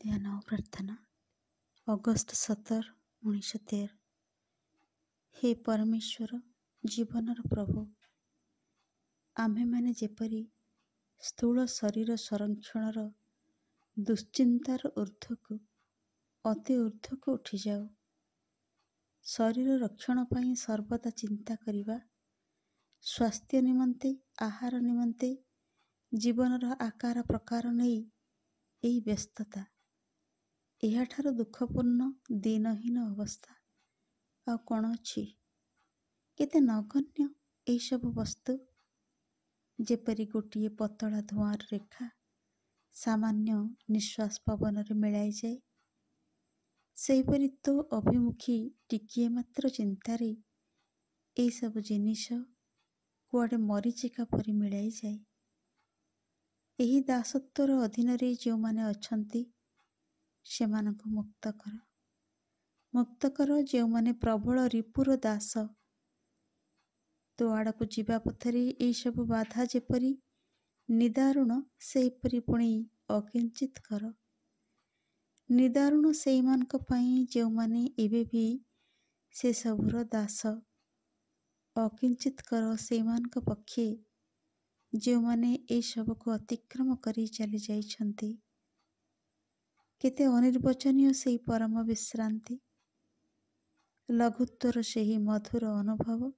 ଧ୍ୟାନ ଓ ପ୍ରାର୍ଥନା। ଅଗଷ୍ଟ 17, 1913। ହେ ପରମେଶ୍ୱର, ଜୀବନର ପ୍ରଭୁ, ଆମ୍ଭେମାନେ ଯେପରି ସ୍ଥୂଳ ଶରୀର ସଂରକ୍ଷଣର ଦୁଶ୍ଚିନ୍ତାର ଊର୍ଦ୍ଧ୍ୱକୁ ଅତି ଊର୍ଦ୍ଧ୍ୱକୁ ଉଠିଯାଉ, ଶରୀର ରକ୍ଷଣ ପାଇଁ ସର୍ବଦା ଚିନ୍ତା କରିବା, ସ୍ୱାସ୍ଥ୍ୟ ନିମନ୍ତେ, ଆହାର ନିମନ୍ତେ, ଜୀବନର ଆକାର ପ୍ରକାର ନେଇ ଏହି ବ୍ୟସ୍ତତା, ଏହାଠାରୁ ଦୁଃଖପୂର୍ଣ୍ଣ ଦିନହୀନ ଅବସ୍ଥା ଆଉ କ'ଣ ଅଛି? କେତେ ନଗଣ୍ୟ ଏହିସବୁ ବସ୍ତୁ! ଯେପରି ଗୋଟିଏ ପତଳା ଧୂଆଁର ରେଖା ସାମାନ୍ୟ ନିଶ୍ୱାସ ପବନରେ ମିଳାଇଯାଏ, ସେହିପରି ତୋ ଅଭିମୁଖୀ ଟିକିଏ ମାତ୍ର ଚିନ୍ତାରେ ଏହିସବୁ ଜିନିଷ କୁଆଡ଼େ ମରୀଚିକା ପରି ମିଳାଇଯାଏ। ଏହି ଦାସତ୍ୱର ଅଧୀନରେ ଯେଉଁମାନେ ଅଛନ୍ତି, ସେମାନଙ୍କୁ ମୁକ୍ତ କର। ମୁକ୍ତ କର ଯେଉଁମାନେ ପ୍ରବଳ ରିପୁର ଦାସ। ତୋ ଆଡ଼କୁ ଯିବା ପଥରେ ଏହିସବୁ ବାଧା ଯେପରି ନିଦାରୁଣ, ସେହିପରି ପୁଣି ଅକିଞ୍ଚିତ କର। ନିଦାରୁଣ ସେଇମାନଙ୍କ ପାଇଁ ଯେଉଁମାନେ ଏବେ ବି ସେସବୁର ଦାସ। ଅକିଞ୍ଚିତ କର ସେଇମାନଙ୍କ ପକ୍ଷେ ଯେଉଁମାନେ ଏସବୁକୁ ଅତିକ୍ରମ କରି ଚାଲି ଯାଇଛନ୍ତି। କେତେ ଅନିର୍ବଚନୀୟ ସେହି ପରମ ବିଶ୍ରାନ୍ତି, ଲଘୁତ୍ୱର ସେହି ମଧୁର ଅନୁଭବ,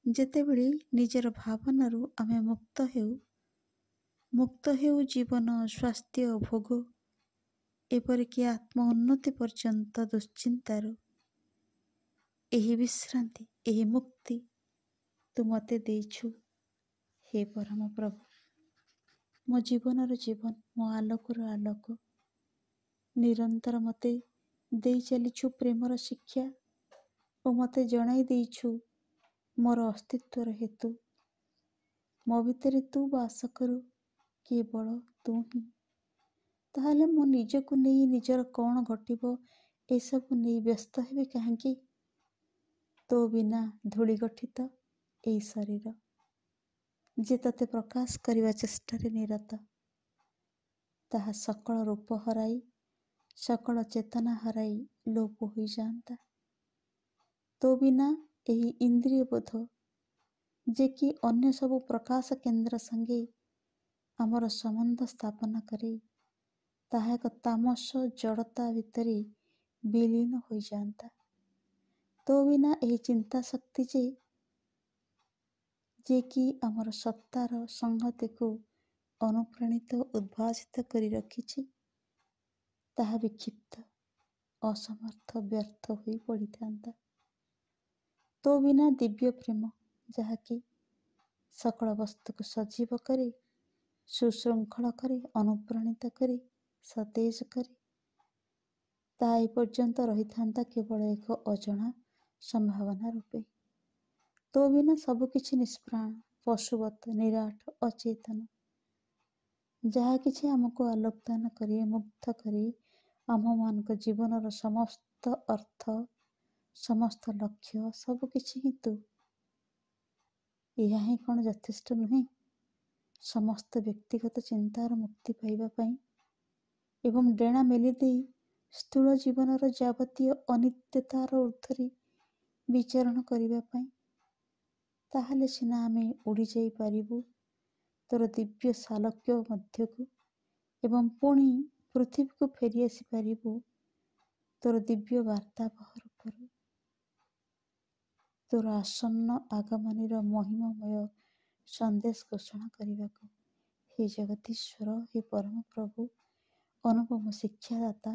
ଯେତେବେଳେ ନିଜର ଭାବନାରୁ ଆମେ ମୁକ୍ତ ହେଉ ଜୀବନ, ସ୍ୱାସ୍ଥ୍ୟ, ଭୋଗ, ଏପରିକି ଆତ୍ମ ଉନ୍ନତି ପର୍ଯ୍ୟନ୍ତ ଦୁଶ୍ଚିନ୍ତାରୁ। ଏହି ବିଶ୍ରାନ୍ତି, ଏହି ମୁକ୍ତି ତୁ ମୋତେ ଦେଇଛୁ। ହେ ପରମ ପ୍ରଭୁ, ମୋ ଜୀବନର ଜୀବନ, ମୋ ଆଲୋକର ଆଲୋକ, ନିରନ୍ତର ମୋତେ ଦେଇ ଚାଲିଛୁ ପ୍ରେମର ଶିକ୍ଷା ଓ ମୋତେ ଜଣାଇ ଦେଇଛୁ ମୋର ଅସ୍ତିତ୍ୱର ହେତୁ। ମୋ ଭିତରେ ତୁ ବାସ କରୁ, କେବଳ ତୁ ହିଁ। ତାହେଲେ ମୁଁ ନିଜକୁ ନେଇ, ନିଜର କ'ଣ ଘଟିବ ଏସବୁ ନେଇ ବ୍ୟସ୍ତ ହେବି କାହିଁକି? ତୋ ବିନା ଧୂଳି ଗଠିତ ଏହି ଶରୀର, ଯେ ତୋତେ ପ୍ରକାଶ କରିବା ଚେଷ୍ଟାରେ ନିରତ, ତାହା ସକଳ ରୂପ ହରାଇ, ସକଳ ଚେତନା ହରାଇ ଲୋପ ହୋଇଯାଆନ୍ତା। ତୋ ବିନା ଏହି ଇନ୍ଦ୍ରିୟ ବୋଧ, ଯେ କି ଅନ୍ୟ ସବୁ ପ୍ରକାଶ କେନ୍ଦ୍ର ସଙ୍ଗେ ଆମର ସମ୍ବନ୍ଧ ସ୍ଥାପନ କରେ, ତାହା ଏକ ତାମସ ଜଡ଼ତା ଭିତରେ ବିଲୀନ ହୋଇଯାଆନ୍ତା। ତୋ ବିନା ଏହି ଚିନ୍ତା ଶକ୍ତି ଯେ କି ଆମର ସତ୍ତାର ସଂହତିକୁ ଅନୁପ୍ରାଣିତ ଉଦ୍ଭାସିତ କରି ରଖିଛି, ତାହା ବିକ୍ଷିପ୍ତ, ଅସମର୍ଥ, ବ୍ୟର୍ଥ ହୋଇ ପଡ଼ିଥାନ୍ତା। ତୋ ବିନା ଦିବ୍ୟ ପ୍ରେମ, ଯାହାକି ସକଳ ବସ୍ତୁକୁ ସଜୀବ କରେ, ସୁଶୃଙ୍ଖଳ କରେ, ଅନୁପ୍ରାଣିତ କରେ, ସତେଜ କରେ, ତାହା ଏପର୍ଯ୍ୟନ୍ତ ରହିଥାନ୍ତା କେବଳ ଏକ ଅଜଣା ସମ୍ଭାବନା ରୂପେ। ତୋ ବିନା ସବୁକିଛି ନିଷ୍ପ୍ରାଣ, ପଶୁବତ୍, ନିରାଟ, ଅଚେତନ। ଯାହା କିଛି ଆମକୁ ଆଲୋକଦାନ କରି, ମୁଗ୍ଧ କରି, ଆମ୍ଭମାନଙ୍କ ଜୀବନର ସମସ୍ତ ଅର୍ଥ, ସମସ୍ତ ଲକ୍ଷ୍ୟ, ସବୁକିଛି ହିଁ ତୁ। ଏହା ହିଁ କ'ଣ ଯଥେଷ୍ଟ ନୁହେଁ ସମସ୍ତ ବ୍ୟକ୍ତିଗତ ଚିନ୍ତାର ମୁକ୍ତି ପାଇବା ପାଇଁ ଏବଂ ଡେଣା ମେଲିଦେଇ ସ୍ଥୂଳ ଜୀବନର ଯାବତୀୟ ଅନିତ୍ୟତାର ଊର୍ଦ୍ଧ୍ୱରେ ବିଚରଣ କରିବା ପାଇଁ? ତାହେଲେ ସିନା ଆମେ ଉଡ଼ିଯାଇ ପାରିବୁ ତୋର ଦିବ୍ୟ ସାଲୋକ୍ୟ ମଧ୍ୟକୁ ଏବଂ ପୁଣି ପୃଥିବୀକୁ ଫେରି ଆସିପାରିବୁ ତୋର ଦିବ୍ୟ ବାର୍ତ୍ତାବହ ରୂପରୁ, ତୋର ଆସନ୍ନ ଆଗମନର ମହିମମୟ ସନ୍ଦେଶ ଘୋଷଣା କରିବାକୁ। ହେ ଜଗଦୀଶ୍ୱର, ହେ ପରମ ପ୍ରଭୁ, ଅନୁପମ ଶିକ୍ଷାଦାତା,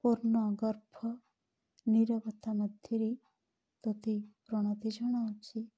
ପୂର୍ଣ୍ଣ ଗର୍ଭ ନୀରବତା ମଧ୍ୟରେ ତୋତେ ପ୍ରଣତି ଜଣାଉଛି।